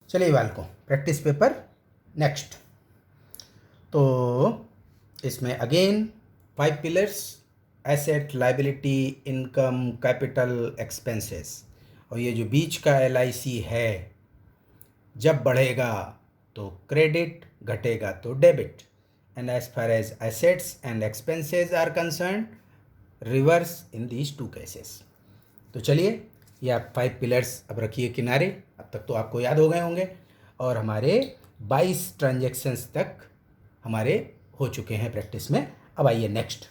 चलिए बालकों, practice paper next. तो इसमें again 5 pillars, asset, liability, income, capital, expenses. और ये जो बीच का LIC है, जब बढ़ेगा तो क्रेडिट, घटेगा तो debit. And as far as assets and expenses are concern, reverse in these 2 cases. तो चलिए, ये आप 5 पिलर्स अब रखिए किनारे। अब तक तो आपको याद हो गए होंगे और हमारे 22 ट्रांजैक्शंस तक हमारे हो चुके हैं प्रैक्टिस में। अब आइए नेक्स्ट।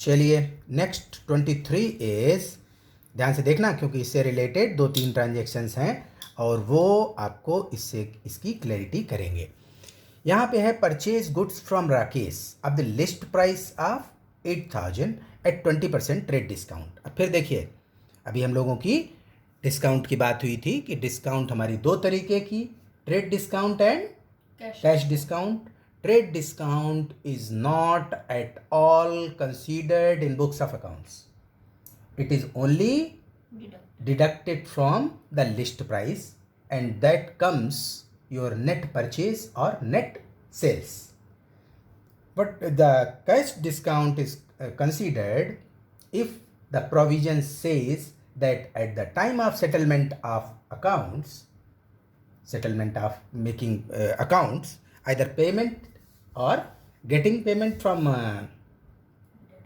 चलिए नेक्स्ट 23 इज, ध्यान से देखना क्योंकि इससे रिलेटेड 2-3 ट्रांजैक्शंस हैं और वो आपको इसकी क्लैरिटी करेंगे। यहाँ पे है परचेज गुड्स फ्रॉम राकेश अब the list price of 8,000 at 20% trade discount. अब फिर देखिए, अभी हम लोगों की डिस्काउंट की बात हुई थी कि डिस्काउंट हमारी 2 तरीके की, trade discount and cash discount. Trade discount is not at all considered in books of accounts, it is only deducted from the list price and that comes your net purchase or net sales. But the cash discount is considered if the provision says that at the time of settlement of accounts, settlement of making accounts, either payment or getting payment from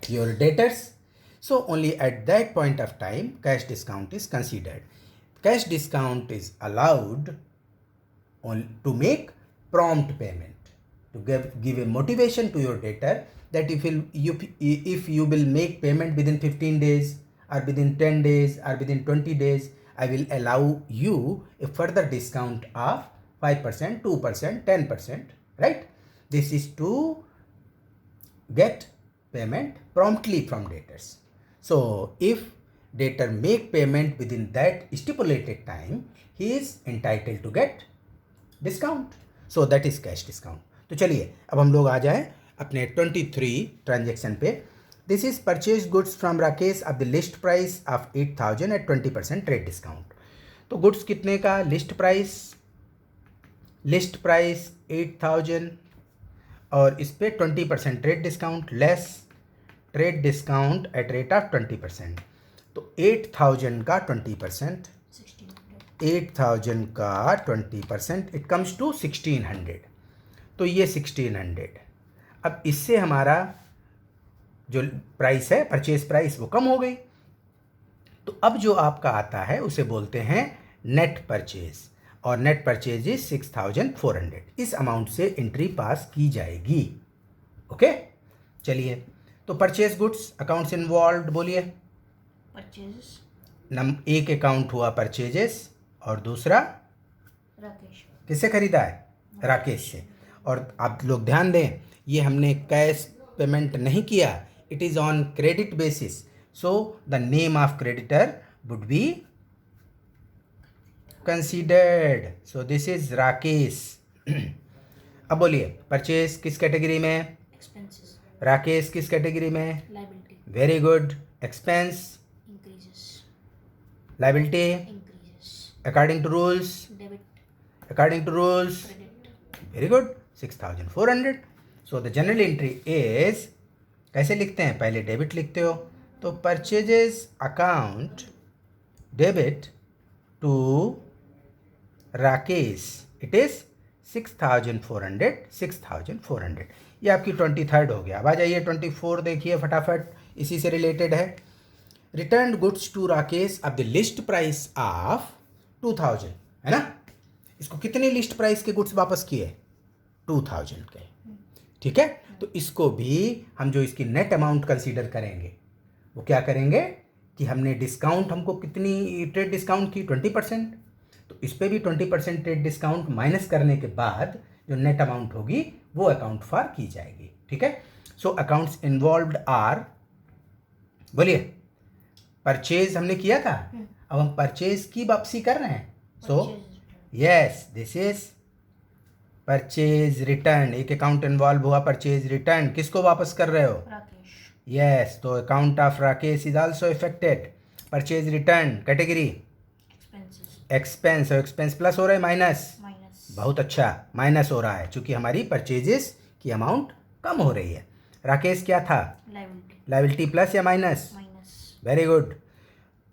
your debtors, so only at that point of time cash discount is considered. Cash discount is allowed to make prompt payment, to give a motivation to your debtor that if you will make payment within 15 days or within 10 days or within 20 days, I will allow you a further discount of 5%, 2%, 10%, right? This is to get payment promptly from debtors. So if debtor make payment within that stipulated time, he is entitled to get discount. So that is cash discount. तो चलिए अब हम लोग आ जाए अपने 23 transaction पे। This is purchase goods from Rakesh of the list price of 8,000 at 20% trade discount. तो goods कितने का? लिस्ट प्राइस 8,000 और इस पर 20% trade discount, less trade discount at rate of 20%। तो 8,000 का 20%, 8,000 का 20%, इट कम्स टू 1,600। तो ये 1,600। अब इससे हमारा जो प्राइस है, परचेज प्राइस, वो कम हो गई। तो अब जो आपका आता है उसे बोलते हैं नेट परचेज, और नेट परचेज इज 6,400। इस अमाउंट से एंट्री पास की जाएगी। ओके, चलिए। तो परचेज गुड्स, अकाउंट्स इन्वॉल्व, बोलिए। परचेजेस, एक अकाउंट हुआ परचेजेस और दूसरा राकेश, किससे खरीदा है? राकेश से। और आप लोग ध्यान दें, ये हमने कैश पेमेंट नहीं किया, it is on credit basis, so the name of creditor would be considered. So this is Rakesh. अब बोलिए, परचेज किस कैटेगरी में? एक्सपेंसेस, राकेश किस कैटेगरी में? Liability, very good. Expense, increases, liability, increases, according to rules, debit, according to rules, credit, very good, 6,400। So the journal entry is, कैसे लिखते हैं? पहले डेबिट लिखते हो, तो purchases account debit to Rakesh, it is 6,400, 6,400। ये आपकी 23rd हो गया। अब आ जाइए 24 देखिए फटाफट, इसी से रिलेटेड है। Return goods to Rakesh of the list price of 2,000, है ना? इसको कितने लिस्ट प्राइस के गुड्स वापस किए? 2,000 के, ठीक है। तो इसको भी हम जो इसकी नेट अमाउंट कंसीडर करेंगे, वो क्या करेंगे कि हमने डिस्काउंट, हमको कितनी ट्रेड डिस्काउंट थी? 20%। तो इस पर भी 20% ट्रेड डिस्काउंट माइनस करने के बाद जो नेट अमाउंट होगी वो अकाउंट फॉर की जाएगी, ठीक है। सो अकाउंट्स इन्वॉल्व्ड आर, बोलिए। परचेज हमने किया था, अब हम परचेज की वापसी कर रहे हैं। So yes, this is purchase return. एक अकाउंट इन्वॉल्व हुआ, परचेज रिटर्न। किसको वापस कर रहे हो? राकेश, यस, तो account of Rakesh is also affected. Purchase return category expenses, expense, और एक्सपेंस प्लस हो रहा है माइनस, माइनस, बहुत अच्छा, माइनस हो रहा है क्योंकि हमारी परचेजेस की अमाउंट कम हो रही है। राकेश क्या था? लायबिलिटी, लायबिलिटी प्लस या minus? Minus, very good.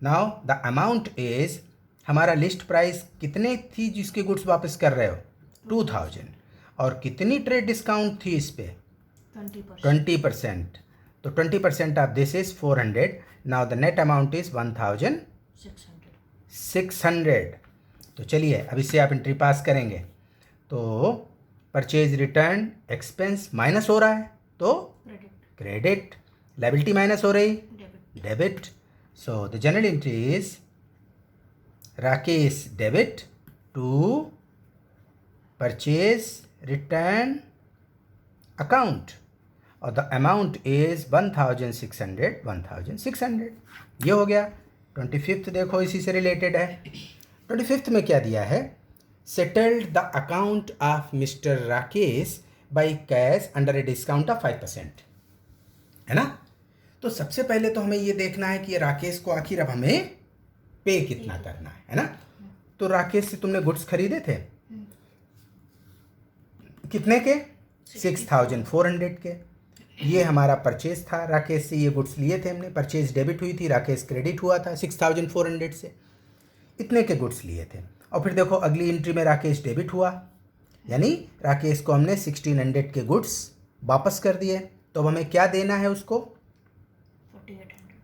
Now the amount is, हमारा लिस्ट प्राइस कितने थी जिसके गुड्स वापस कर रहे हो? 2000। और कितनी ट्रेड डिस्काउंट थी इस पे? 20%, 20%। तो 20% of this is 400। Now the net amount is 1600। 600, तो चलिए अब इससे आप एंट्री पास करेंगे। तो परचेज रिटर्न एक्सपेंस माइनस हो रहा है तो क्रेडिट, क्रेडिट, लायबिलिटी माइनस हो रही, debit, debit. So the journal entry is Rakesh debit to purchase return account और द अमाउंट इज 1600। ये हो गया। 25th देखो इसी से रिलेटेड है। 25th में क्या दिया है? Settled the account of mister Rakesh by cash under a discount of 5%, है ना। तो सबसे पहले तो हमें ये देखना है कि ये राकेश को आखिर अब हमें पे कितना करना है ना। तो राकेश से तुमने गुड्स खरीदे थे कितने के? 6400 के। ये हमारा परचेज था, राकेश से ये गुड्स लिए थे हमने, परचेज डेबिट हुई थी, राकेश क्रेडिट हुआ था 6400 से, इतने के गुड्स लिए थे। और फिर देखो अगली एंट्री में राकेश डेबिट हुआ, यानी राकेश को हमने 1600 के गुड्स वापस कर दिए। तो अब हमें क्या देना है उसको?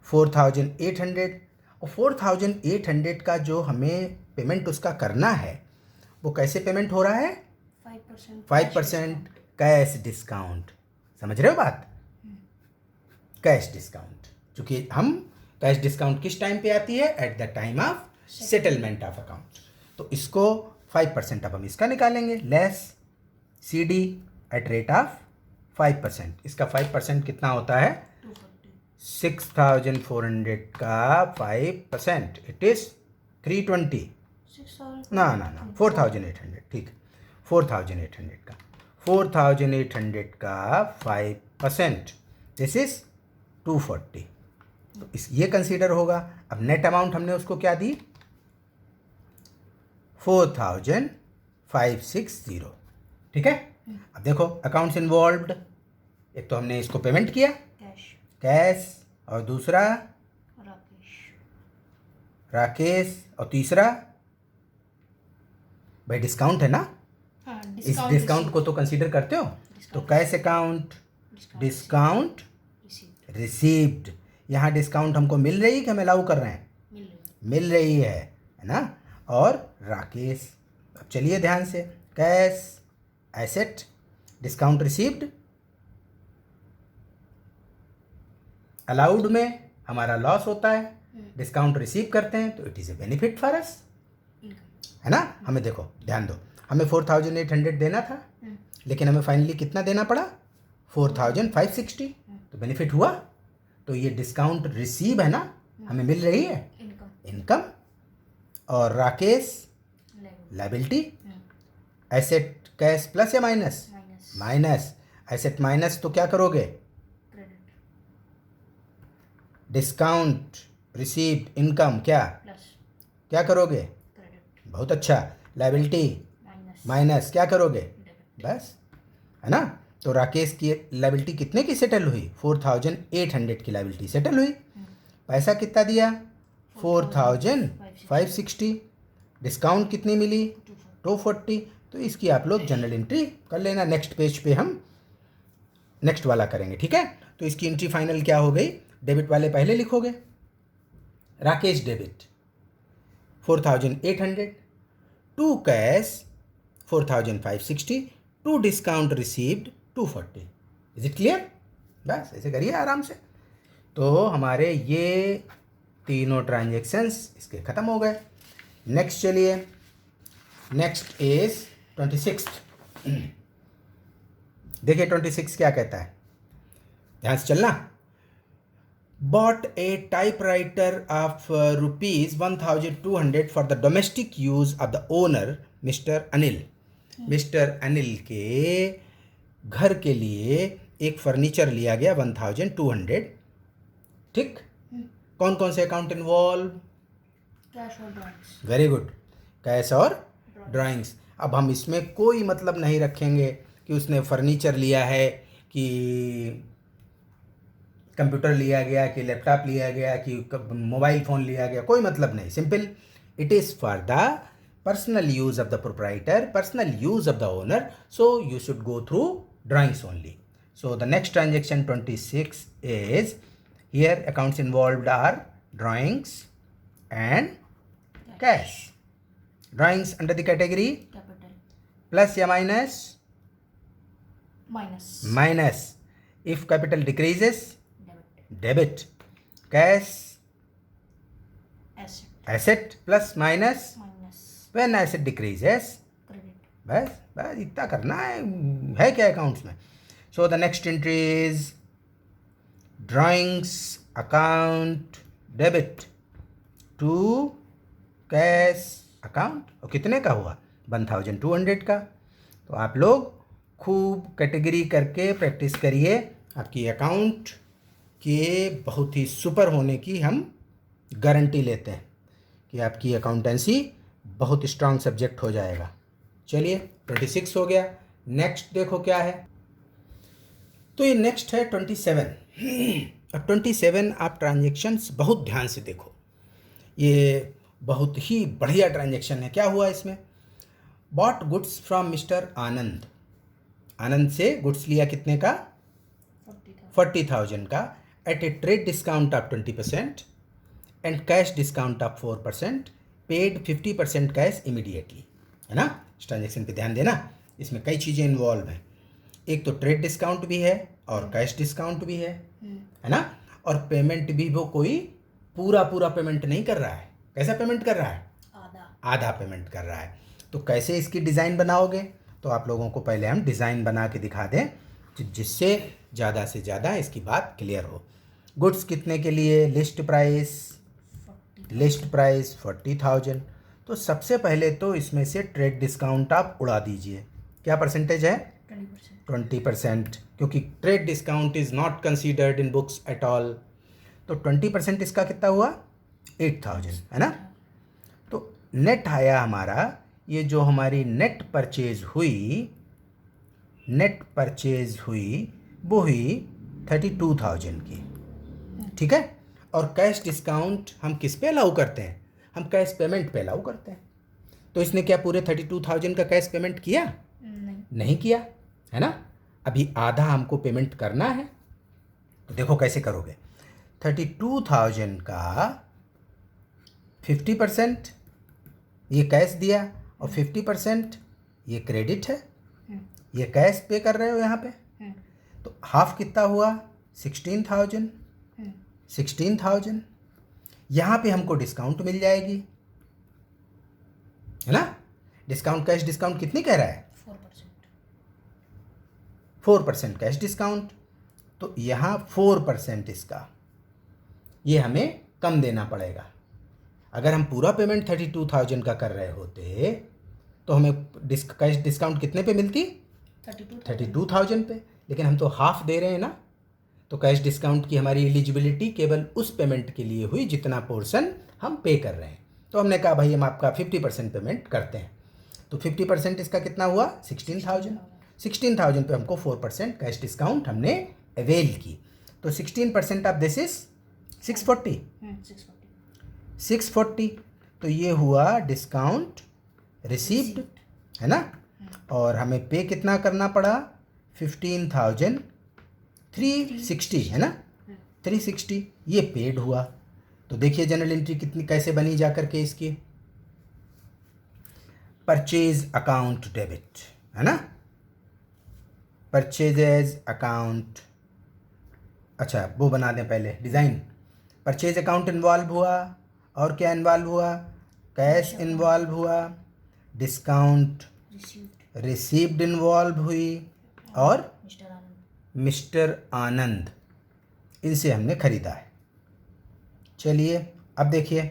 4800। और 4800 का जो हमें पेमेंट उसका करना है वो कैसे पेमेंट हो रहा है? 5% कैश डिस्काउंट। समझ रहे हो बात? कैश डिस्काउंट, क्योंकि हम कैश डिस्काउंट किस टाइम पे आती है? At the time of settlement of account. तो इसको 5% अब हम इसका निकालेंगे, less CD eight rate of 5%। इसका 5% कितना होता है? 6400 का 5%, इट इज 320। ना 4800, ठीक, 4800 का 5%, दिस इज 240। तो इस ये कंसीडर होगा। अब नेट अमाउंट हमने उसको क्या दी? 4560, ठीक है। अब देखो अकाउंट्स इन्वॉल्व्ड, एक तो हमने इसको पेमेंट किया कैश, और दूसरा राकेश, और तीसरा भाई डिस्काउंट है ना। इस डिस्काउंट को तो कंसीडर करते हो। तो कैश अकाउंट, डिस्काउंट रिसीव्ड। यहाँ डिस्काउंट हमको मिल रही है कि हम अलाउ कर रहे हैं? मिल रही है ना। और राकेश, अब चलिए ध्यान से, cash asset, discount received, allowed में हमारा लॉस होता है, डिस्काउंट रिसीव करते हैं तो it is a benefit for us, है ना। हमें देखो ध्यान दो, हमें 4800 देना था, लेकिन हमें फाइनली कितना देना पड़ा? 4560। तो बेनिफिट हुआ। तो ये डिस्काउंट रिसीव है ना, हमें मिल रही है इनकम। और Rakesh liability, asset cash plus या माइनस? माइनस। एसेट माइनस तो क्या करोगे? डिस्काउंट रिसीव्ड इनकम क्या करोगे? बहुत अच्छा। लायबिलिटी माइनस क्या करोगे? बस, है ना। तो राकेश की लायबिलिटी कितने की सेटल हुई? 4800 की लायबिलिटी सेटल हुई। पैसा कितना दिया? 4560। डिस्काउंट कितनी मिली? 240। तो इसकी आप लोग जनरल एंट्री कर लेना। नेक्स्ट पेज पे हम नेक्स्ट वाला करेंगे, ठीक है। तो इसकी एंट्री फाइनल क्या हो गई? डेबिट वाले पहले लिखोगे, Rakesh debit 4800, to cash 4560, to discount received 240। Is it clear? बस ऐसे करिए आराम से। तो हमारे ये तीनों ट्रांजेक्शन्स इसके ख़त्म हो गए। नेक्स्ट चलिए, नेक्स्ट इज 26। देखिए 26 क्या कहता है, ध्यान से चलना। bought a typewriter of ₹1200 for the domestic use of the owner Mr. Anil। Mister Anil के घर के लिए एक फर्नीचर लिया गया 1200, ठीक। कौन कौन से अकाउंट इन्वॉल्व? कैश और एडवांस। Very good. कैश और ड्राइंग्स। अब हम इसमें कोई मतलब नहीं रखेंगे कि उसने फर्नीचर लिया है, कि कंप्यूटर लिया गया, कि लैपटॉप लिया गया, कि मोबाइल फ़ोन लिया गया, कोई मतलब नहीं। Simple, it is for the personal use of the proprietor, personal use of the owner, so you should go through drawings only. So the next transaction 26 is, here accounts involved are drawings and cash. Drawings under the category Capital. plus या minus? Minus. Minus. If capital decreases, Debit. debit. Cash, Asset. asset plus minus. Minus. When asset decreases, Credit. बस बस इतना करना है क्या accounts में. So the next entry is drawings account debit to cash account. और कितने का हुआ? 1200 का. तो आप लोग खूब कैटेगरी करके प्रैक्टिस करिए. आपकी अकाउंट के बहुत ही सुपर होने की हम गारंटी लेते हैं कि आपकी अकाउंटेंसी बहुत स्ट्रांग सब्जेक्ट हो जाएगा. चलिए 26 हो गया. नेक्स्ट देखो क्या है. तो ये नेक्स्ट है 27. अब 27 आप ट्रांजेक्शन्स बहुत ध्यान से देखो. ये बहुत ही बढ़िया ट्रांजेक्शन है. क्या हुआ इसमें? Bought goods from mister Anand. Anand से गुड्स लिया कितने का? 40,000 का at a trade discount of 20% and cash discount of 4%. Paid 50% cash immediately. है ना? इस ट्रांजेक्शन पे ध्यान देना. इसमें कई चीज़ें इन्वॉल्व हैं. एक तो ट्रेड डिस्काउंट भी है और कैश डिस्काउंट भी है ना? और पेमेंट भी वो कोई पूरा पेमेंट नहीं कर रहा है. कैसा पेमेंट कर रहा है? आधा पेमेंट कर रहा है. तो कैसे इसकी डिज़ाइन बनाओगे? तो आप लोगों को पहले हम डिज़ाइन बना के दिखा दें जिससे ज़्यादा से ज़्यादा इसकी बात क्लियर हो. गुड्स कितने के लिए? List price 40,000. तो सबसे पहले तो इसमें से ट्रेड डिस्काउंट आप उड़ा दीजिए. क्या परसेंटेज है? 20%. क्योंकि trade discount is not considered in books at all. तो 20% इसका कितना हुआ? 8,000. है ना? तो नेट आया हमारा, ये जो हमारी नेट परचेज हुई वो हुई 32,000 की. ठीक है. और कैश डिस्काउंट हम किस पे अलाउ करते हैं? हम कैश पेमेंट पे अलाउ करते हैं. तो इसने क्या पूरे 32,000 का कैश पेमेंट किया? नहीं किया. है ना? अभी आधा हमको पेमेंट करना है. तो देखो कैसे करोगे. 32,000 का 50% ये कैश दिया और 50% ये क्रेडिट है. ये कैश पे कर रहे हो यहाँ पे. तो हाफ कितना हुआ? 16,000. यहाँ पे हमको डिस्काउंट मिल जाएगी. है ना? डिस्काउंट, कैश डिस्काउंट कितनी कह रहा है? 4% कैश डिस्काउंट. तो यहाँ 4% इसका ये हमें कम देना पड़ेगा. अगर हम पूरा पेमेंट 32,000 का कर रहे होते तो हमें कैश डिस्काउंट कितने पे मिलती? 32,000 पे. लेकिन हम तो हाफ दे रहे हैं ना. तो कैश डिस्काउंट की हमारी एलिजिबिलिटी केवल उस पेमेंट के लिए हुई जितना पोर्शन हम पे कर रहे हैं. तो हमने कहा भाई हम आपका 50% पेमेंट करते हैं. तो 50% इसका कितना हुआ? 16,000. 16,000 पे हमको 4% कैश डिस्काउंट हमने अवेल की. तो 16% ऑफ दिस इज 640. 640. तो ये हुआ डिस्काउंट रिसीव्ड. है ना? और हमें पे कितना करना पड़ा? 15,360. है ना? 360 ये पेड हुआ. तो देखिए जनरल एंट्री कितनी कैसे बनी जा करके इसकी. Purchase account debit. है ना? Purchases account. अच्छा वो बना दें पहले डिज़ाइन. परचेज अकाउंट इन्वॉल्व हुआ. और क्या इन्वॉल्व हुआ? कैश इन्वॉल्व हुआ. डिस्काउंट रिसीव्ड इन्वॉल्व हुई. और मिस्टर आनंद, इनसे हमने ख़रीदा है. चलिए अब देखिए.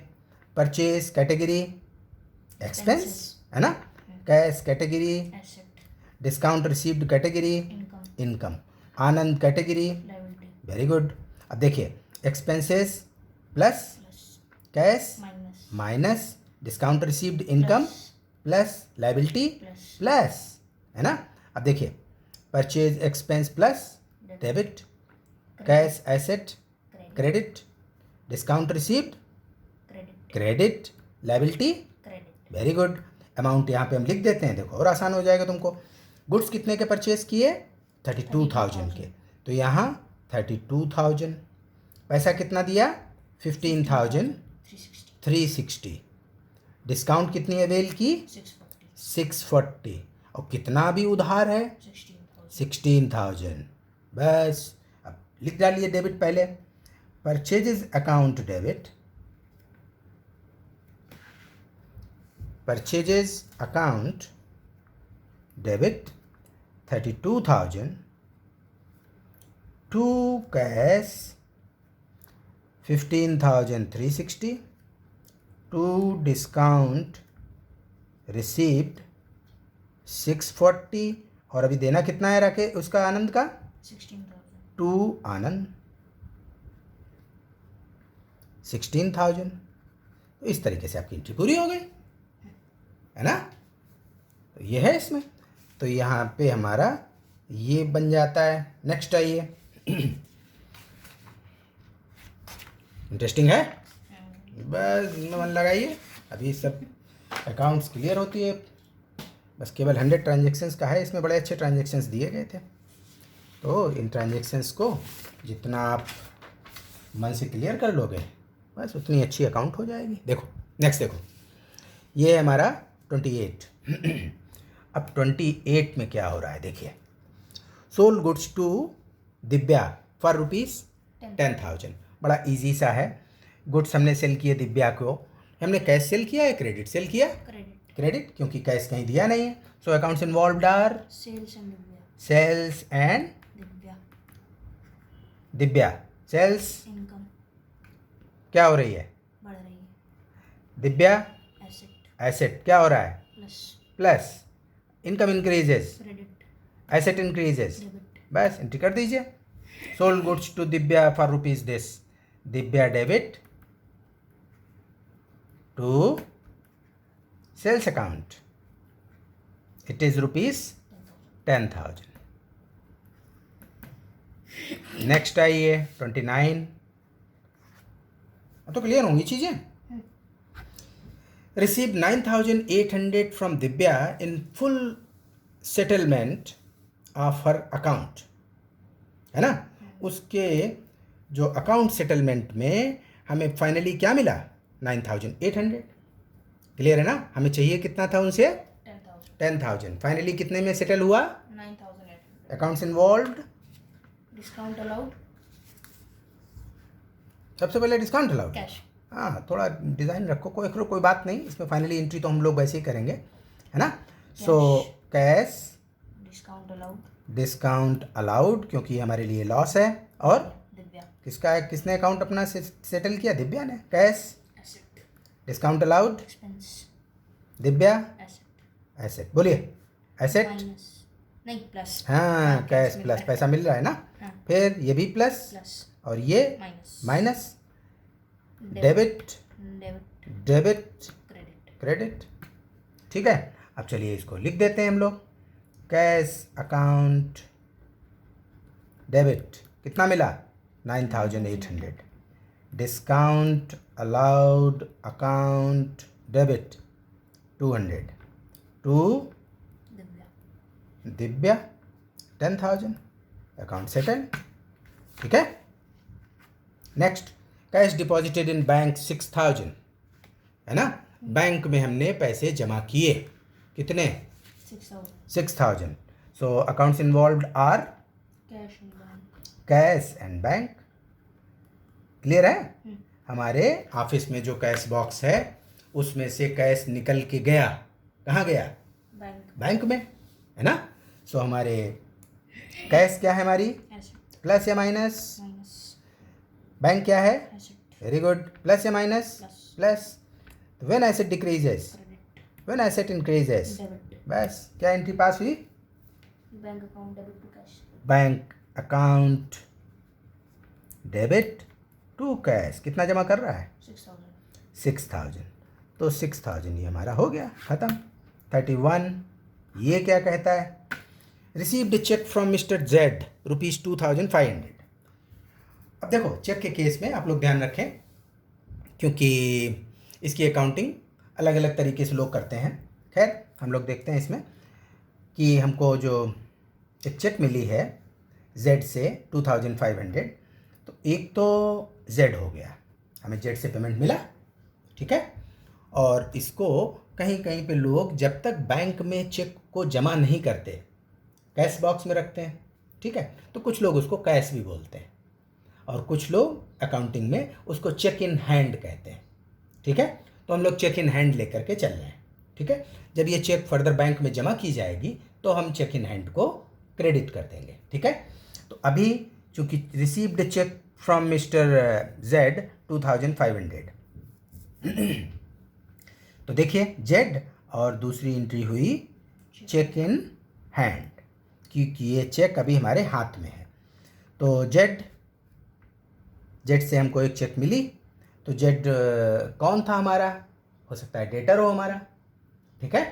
Purchase category expense. है ना? Cash category discount received category income. Anand category very good. अब देखिए expenses plus cash minus discount received income plus liability plus plus, है ना। अब देखिए, purchase expense plus debit, cash asset credit, discount received credit credit, liability credit very good. Amount यहाँ पे हम लिख देते हैं, देखो और आसान हो जाएगा तुमको। गुड्स कितने के परचेज किए? 32,000 के, तो यहाँ 32,000। पैसा कितना दिया? 15,360। डिस्काउंट कितनी अवेल की? 640। और कितना भी उधार है? 16,000। बस अब लिख डालिए डेबिट पहले। Purchases account debit, purchases account debit 32,000 to cash 15,360 to discount received 640। और अभी देना कितना है रखे उसका, आनंद का? 16,000 टू आनंद 16,000। तो इस तरीके से आपकी एंट्री पूरी हो गई, है ना। तो ये है इसमें, तो यहाँ पे हमारा ये बन जाता है। नेक्स्ट आइए। इंटरेस्टिंग है, बस इनमें मन लगाइए। अभी सब अकाउंट्स क्लियर होती है, बस केवल 100 ट्रांजेक्शन्स का है। इसमें बड़े अच्छे ट्रांजेक्शन्स दिए गए थे, तो इन ट्रांजेक्शन्स को जितना आप मन से क्लियर कर लोगे, बस उतनी अच्छी अकाउंट हो जाएगी। देखो नेक्स्ट, देखो ये है हमारा 28। अब 28 में क्या हो रहा है, देखिए। Sold goods to Divya for ₹10,000। बड़ा इजी सा है। गुड्स हमने सेल किए दिव्या को। हमने कैश सेल किया है, क्रेडिट सेल किया? क्रेडिट क्रेडिट, क्योंकि कैश कहीं दिया नहीं है। So accounts involved are sales and debtor sales and debtor debtor. Sales income क्या हो रही है? बढ़ रही है, दिव्या एसेट एसेट क्या हो रहा है? Plus plus. Income increases, credit asset increases. Debit बस एंट्री कर दीजिए। Sold goods to Divya for ₹this, Divya debit to sales account, it is ₹10,000। Next आइए 29। तो क्लियर होंगी चीजें। Receive 9,800 from Divya in full settlement of her account, है ना। उसके जो अकाउंट सेटलमेंट में हमें फाइनली क्या मिला? 9,800। क्लियर है ना। हमें चाहिए कितना था उनसे? 10,000। फाइनली कितने में सेटल हुआ? 9,800 अकाउंट्स इन्वॉल्व्ड, डिस्काउंट अलाउड सबसे पहले डिस्काउंट अलाउड। कैश हाँ, थोड़ा डिज़ाइन रखो, कोई बात नहीं। इसमें फाइनली एंट्री तो हम लोग वैसे ही करेंगे, है ना। So cash discount allowed discount allowed, क्योंकि हमारे लिए लॉस है। और दिव्या किसका है, किसने अकाउंट अपना सेटल किया? दिव्या ने। Cash asset discount allowed, expense Divya asset asset. बोलिए एसेट। माइनस नहीं प्लस हाँ, कैश मिल प्लस रहा है। पैसा मिल रहा है ना। हाँ, फिर ये भी प्लस प्लस और ये minus minus. Debit debit debit credit credit. ठीक है, अब चलिए इसको लिख देते हैं हम लोग। कैश अकाउंट डेबिट कितना मिला? 9,800। Discount allowed account debit 200 to Divya Divya 10,000। Account settle. ठीक है। Next, cash deposited in bank 6,000, है ना। बैंक में हमने पैसे जमा किए, कितने? 6,000। So accounts involved are cash in bank cash and bank. Clear है। हमारे ऑफिस में जो कैश बॉक्स है उसमें से कैश निकल के गया, कहाँ गया? बैंक बैंक में, है ना। सो हमारे कैश क्या है हमारी? एसेट प्लस या माइनस? माइनस बैंक क्या है? Asset very good. प्लस या minus? Plus plus. When asset decreases, credit when asset increases. Debit बस क्या एंट्री पास हुई? Bank account debit to cash bank account debit to cash. कितना जमा कर रहा है? 6,000 6,000। तो 6000 ये हमारा हो गया, ख़त्म। 31 ये क्या कहता है, received cheque from mister Z ₹2500। अब देखो चेक के केस में आप लोग ध्यान रखें, क्योंकि इसकी अकाउंटिंग अलग अलग तरीके से लोग करते हैं। खैर हम लोग देखते हैं इसमें कि हमको जो एक चेक मिली है जेड से 2500, तो एक तो जेड हो गया, हमें जेड से पेमेंट मिला, ठीक है। और इसको कहीं कहीं पे लोग जब तक बैंक में चेक को जमा नहीं करते कैश बॉक्स में रखते हैं, ठीक है। तो कुछ लोग उसको कैश भी बोलते हैं और कुछ लोग अकाउंटिंग में उसको चेक इन हैंड कहते हैं, ठीक है। तो हम लोग चेक इन हैंड लेकर के चल रहे हैं, ठीक है। जब ये चेक फर्दर बैंक में जमा की जाएगी तो हम चेक इन हैंड को क्रेडिट कर देंगे, ठीक है। तो अभी चूंकि received cheque from mister Z 2500, तो देखिए जेड और दूसरी एंट्री हुई चेक इन हैंड, क्योंकि ये चेक अभी हमारे हाथ में है। तो जेड से हमको एक चेक मिली, तो जेड कौन था हमारा, हो सकता है डेटर हो हमारा, ठीक है।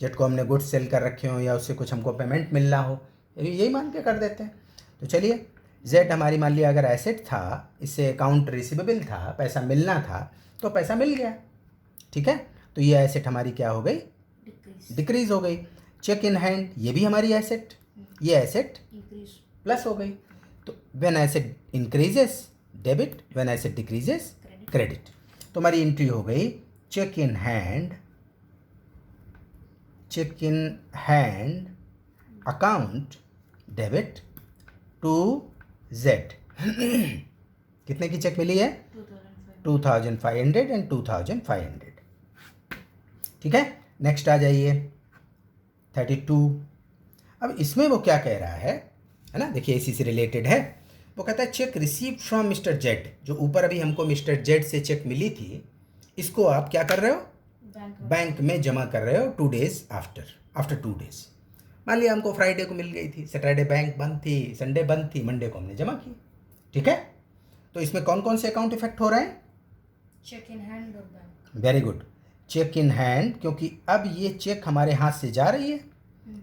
जेड को हमने गुड्स सेल कर रखे हो या उससे कुछ हमको पेमेंट मिलना हो, यही मान के कर देते हैं। तो चलिए जेड हमारी मान लिया अगर एसेट था, इससे अकाउंट रिसीवेबल था, पैसा मिलना था, तो पैसा मिल गया, ठीक है। तो ये एसेट हमारी क्या हो गई, डिक्रीज हो गई। चेक इन हैंड ये भी हमारी एसेट, ये एसेट प्लस हो गई। तो when asset increases debit, when asset decreases credit. तो हमारी एंट्री हो गई cheque in hand account debit to Z. कितने की चेक मिली है, 2500 एंड 2500, ठीक है। नेक्स्ट आ जाइए 32। अब इसमें वो क्या कह रहा है ना, देखिए इसी से रिलेटेड है। वो कहता है check received from mister Z, जो ऊपर अभी हमको मिस्टर जेड से चेक मिली थी, इसको आप क्या कर रहे हो, बैंक में जमा कर रहे हो 2 days आफ्टर 2 days। मान लिया हमको फ्राइडे को मिल गई थी, सैटरडे बैंक बंद थी, संडे बंद थी, मंडे को हमने जमा की, ठीक है। तो इसमें कौन कौन से अकाउंट इफेक्ट हो रहे हैं, चेक इन हैंड और bank. Very good, cheque in hand, क्योंकि अब ये चेक हमारे हाथ से जा रही है,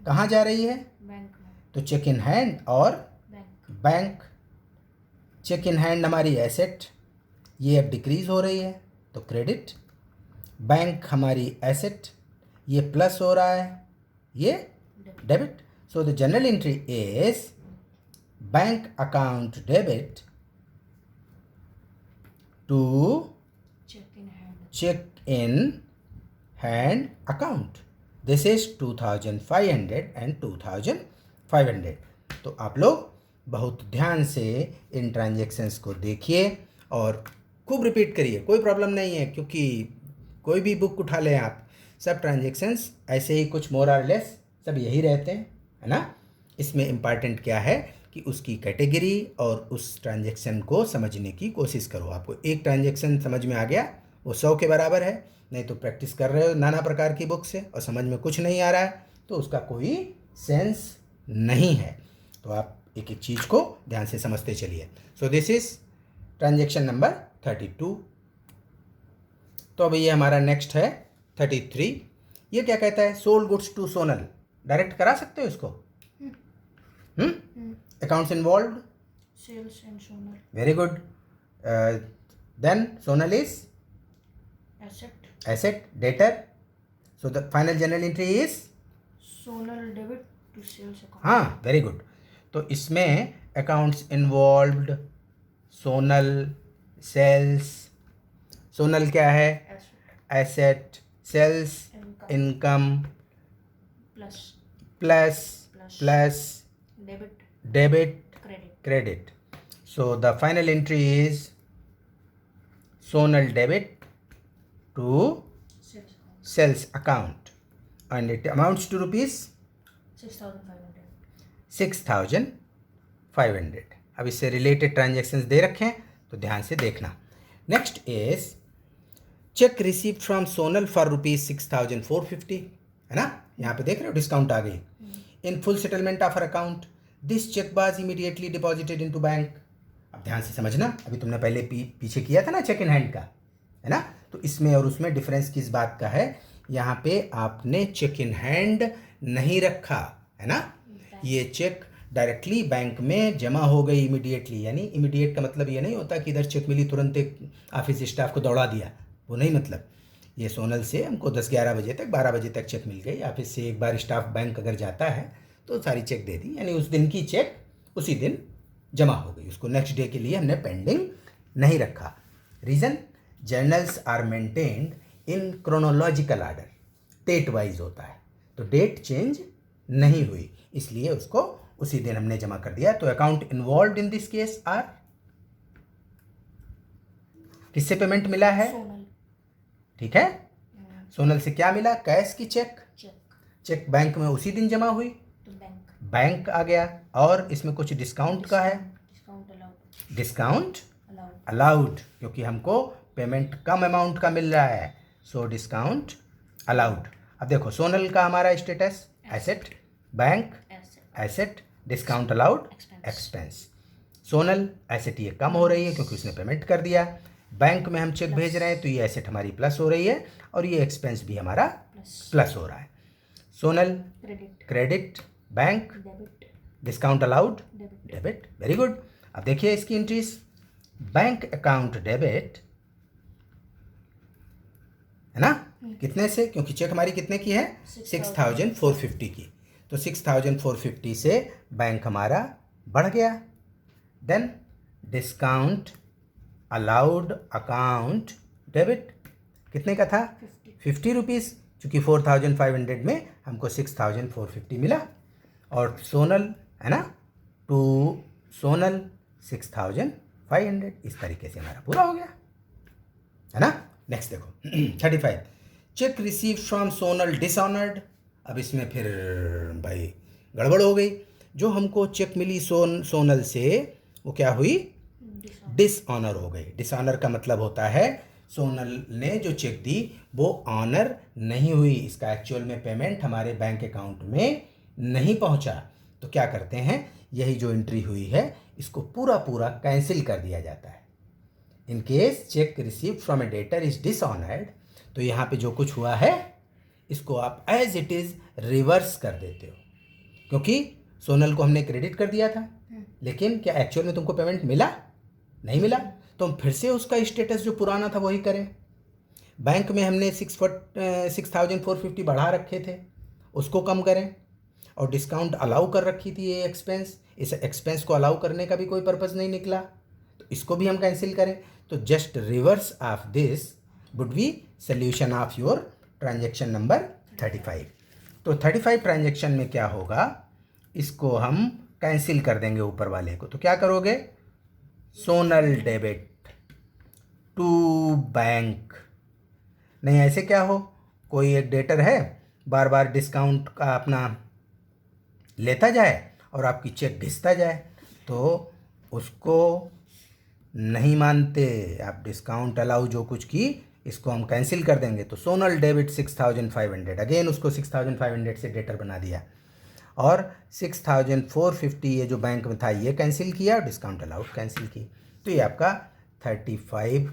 कहाँ जा रही है, बैंक में। तो चेक इन हैंड और बैंक। चेक इन हैंड हमारी एसेट, ये अब डिक्रीज हो रही है तो क्रेडिट। बैंक हमारी एसेट, ये प्लस हो रहा है, ये debit. So the journal entry is bank account debit to cheque in hand account. This is 2500 and 2500। तो आप लोग बहुत ध्यान से इन ट्रांजैक्शंस को देखिए और खूब रिपीट करिए, कोई प्रॉब्लम नहीं है, क्योंकि कोई भी बुक उठा लें आप, सब ट्रांजैक्शंस ऐसे ही कुछ मोर और लेस सब यही रहते हैं, है ना। इसमें इम्पॉर्टेंट क्या है कि उसकी कैटेगरी और उस ट्रांजैक्शन को समझने की कोशिश करो। आपको एक ट्रांजैक्शन समझ में आ गया वो 100 के बराबर है, नहीं तो प्रैक्टिस कर रहे हो नाना प्रकार की बुक से और समझ में कुछ नहीं आ रहा है तो उसका कोई सेंस नहीं है। तो आप एक एक चीज़ को ध्यान से समझते चलिए। सो दिस इज ट्रांजैक्शन नंबर 32। तो अब ये हमारा नेक्स्ट है 33। ये क्या कहता है, sold goods to Sonal, direct करा सकते हो इसको, accounts involved, sales and Sonal. Very good. Then Sonal is asset debtor, so the final journal entry is Sonal debit to sales account. हाँ वेरी गुड। तो इसमें accounts involved, Sonal, sales. Sonal क्या है, asset, sales income, plus debit credit. So the final entry is Sonal debit to sales account and it amounts to rupees 6,500। अब इससे related transactions दे रखे हैं तो ध्यान से देखना। Next is check received from Sonal for ₹6,450, है ना, यहाँ पे देख रहे हो डिस्काउंट आ गई। In full settlement of account this cheque was immediately deposited into bank. अब ध्यान से समझना, अभी तुमने पहले पीछे किया था ना चेक इन हैंड का, है ना, तो इसमें और उसमें डिफरेंस किस बात का है, यहाँ पे आपने चेक इन हैंड नहीं रखा है ना, ये चेक डायरेक्टली बैंक में जमा हो गई इमीडिएटली। यानी इमीडिएट का मतलब ये नहीं होता कि इधर चेक मिली तुरंत एक ऑफिस स्टाफ को दौड़ा दिया, वो नहीं मतलब। ये सोनल से हमको 10-11 बजे तक 12 बजे तक चेक मिल गई, ऑफिस से एक बार स्टाफ बैंक अगर जाता है तो सारी चेक दे दी, यानी उस दिन की चेक उसी दिन जमा हो गई, उसको नेक्स्ट डे के लिए हमने पेंडिंग नहीं रखा। Reason, journals are maintained in chronological order, date wise होता है, तो डेट चेंज नहीं हुई, इसलिए उसको उसी दिन हमने जमा कर दिया। तो account involve in this case are, किससे पेमेंट मिला है, सोनल। ठीक है, सोनल से क्या मिला, कैश की चेक, चेक बैंक में उसी दिन जमा हुई तो बैंक आ गया। और इसमें कुछ डिस्काउंट का है, डिस्काउंट अलाउड, क्योंकि हमको पेमेंट कम अमाउंट का मिल रहा है, सो डिस्काउंट अलाउड। अब देखो सोनल का हमारा status asset, bank asset, discount allowed expense. Sonal asset ये कम हो रही है क्योंकि उसने पेमेंट कर दिया, बैंक में हम चेक भेज रहे हैं तो ये एसेट हमारी प्लस हो रही है और ये एक्सपेंस भी हमारा प्लस हो रहा है। Sonal credit, bank discount allowed debit, very good. अब देखिए इसकी एंट्रीज, बैंक अकाउंट डेबिट है ना, कितने से, क्योंकि चेक हमारी कितने की है 6450 की, तो 6450 से बैंक हमारा बढ़ गया। Then discount allowed account debit कितने का था 50 रुपीज़, चूँकि 4500 में हमको 6450 मिला, और सोनल है ना, टू सोनल 6500, इस तरीके से हमारा पूरा हो गया है ना। नेक्स्ट देखो 35, check receive from Sonal dishonoured. अब इसमें फिर भाई गड़बड़ हो गई, जो हमको चेक मिली सोनल से वो क्या हुई, डिसऑनर हो गई। डिसऑनर का मतलब होता है सोनल ने जो चेक दी वो ऑनर नहीं हुई, इसका एक्चुअल में पेमेंट हमारे बैंक अकाउंट में नहीं पहुंचा। तो क्या करते हैं, यही जो एंट्री हुई है इसको पूरा पूरा कैंसिल कर दिया जाता है। In case check receive from A debtor is dishonoured, तो यहाँ पे जो कुछ हुआ है इसको आप एज इट इज़ रिवर्स कर देते हो, क्योंकि सोनल को हमने क्रेडिट कर दिया था, लेकिन क्या एक्चुअल में तुमको पेमेंट मिला, नहीं मिला, तो हम फिर से उसका स्टेटस जो पुराना था वही करें। बैंक में हमने 6450 बढ़ा रखे थे, उसको कम करें, और डिस्काउंट अलाउ कर रखी थी ये एक्सपेंस, इस एक्सपेंस को अलाउ करने का भी कोई पर्पज़ नहीं निकला, तो इसको भी हम कैंसिल करें। तो just reverse of this would be solution of your transaction number 35। तो 35 ट्रांजेक्शन में क्या होगा, इसको हम कैंसिल कर देंगे ऊपर वाले को। तो क्या करोगे, सोनल डेबिट टू बैंक, नहीं ऐसे क्या हो, कोई एक डेटर है बार बार डिस्काउंट का अपना लेता जाए और आपकी चेक घिसता जाए, तो उसको नहीं मानते आप, डिस्काउंट अलाउ जो कुछ की इसको हम कैंसिल कर देंगे। तो सोनल डेबिट 6500, अगेन उसको 6500 से डेटर बना दिया, और 6450 ये जो बैंक में था ये कैंसिल किया, और डिस्काउंट अलाउड कैंसिल की, तो ये आपका 35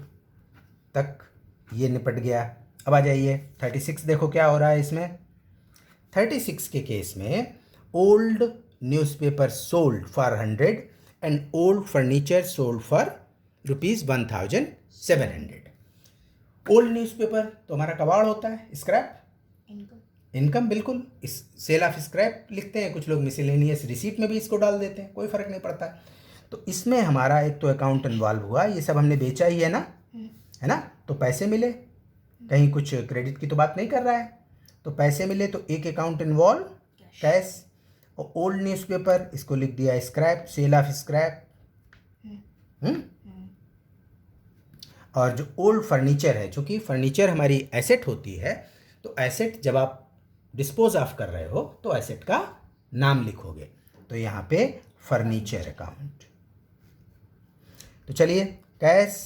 तक ये निपट गया। अब आ जाइए 36, देखो क्या हो रहा है इसमें। 36 के केस में old newspaper sold for 100 and old furniture sold for ₹1700। Old newspaper तो हमारा कबाड़ होता है, स्क्रैप इनकम, बिल्कुल, इस सेल ऑफ स्क्रैप लिखते हैं कुछ लोग, मिसलेनियस रिसीट में भी इसको डाल देते हैं, कोई फ़र्क नहीं पड़ता। तो इसमें हमारा एक तो अकाउंट इन्वॉल्व हुआ, ये सब हमने बेचा ही है ना, है ना, तो पैसे मिले, कहीं कुछ क्रेडिट की तो बात नहीं कर रहा है, तो पैसे मिले, तो एक अकाउंट इन्वॉल्व कैश, और ओल्ड न्यूज़पेपर इसको लिख दिया स्क्रैप, सेल ऑफ स्क्रैप। और जो ओल्ड फर्नीचर है, चूँकि फर्नीचर हमारी एसेट होती है, तो एसेट जब आप डिस्पोज ऑफ कर रहे हो तो एसेट का नाम लिखोगे, तो यहाँ पे फर्नीचर अकाउंट। तो चलिए, cash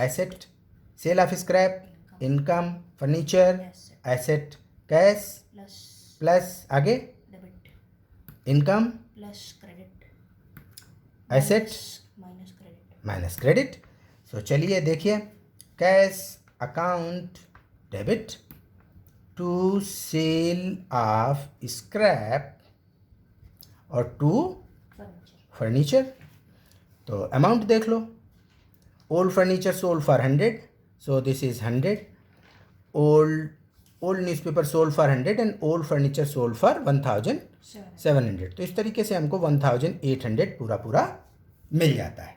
asset, sale of scrap income, furniture asset, cash plus आगे income plus credit, asset minus credit. So चलिए देखिए, cash account debit to sale of scrap और टू फर्नीचर। तो अमाउंट देख लो, old furniture sold for 100, so this is 100। Old newspaper sold for 100 and old furniture sold for 1700। तो इस तरीके से हमको 1800 पूरा मिल जाता है।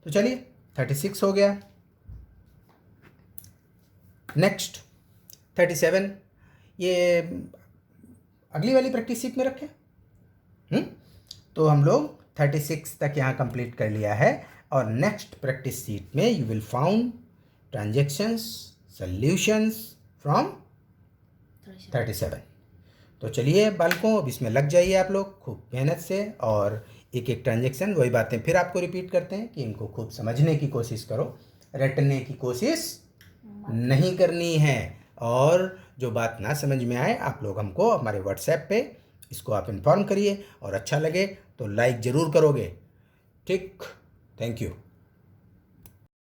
तो चलिए 36 हो गया। नेक्स्ट 37, ये अगली वाली प्रैक्टिस शीट में रखें। तो हम लोग 36 तक यहाँ कंप्लीट कर लिया है और नेक्स्ट प्रैक्टिस शीट में you will found transactions solutions from 37। तो चलिए बालकों, अब इसमें लग जाइए आप लोग खूब मेहनत से और एक एक ट्रांजेक्शन वही बातें फिर आपको रिपीट करते हैं कि इनको खूब समझने की कोशिश करो, रटने की कोशिश नहीं करनी है। और जो बात ना समझ में आए आप लोग हमको हमारे व्हाट्सएप पे इसको आप इन्फॉर्म करिए और अच्छा लगे तो लाइक ज़रूर करोगे। ठीक, थैंक यू।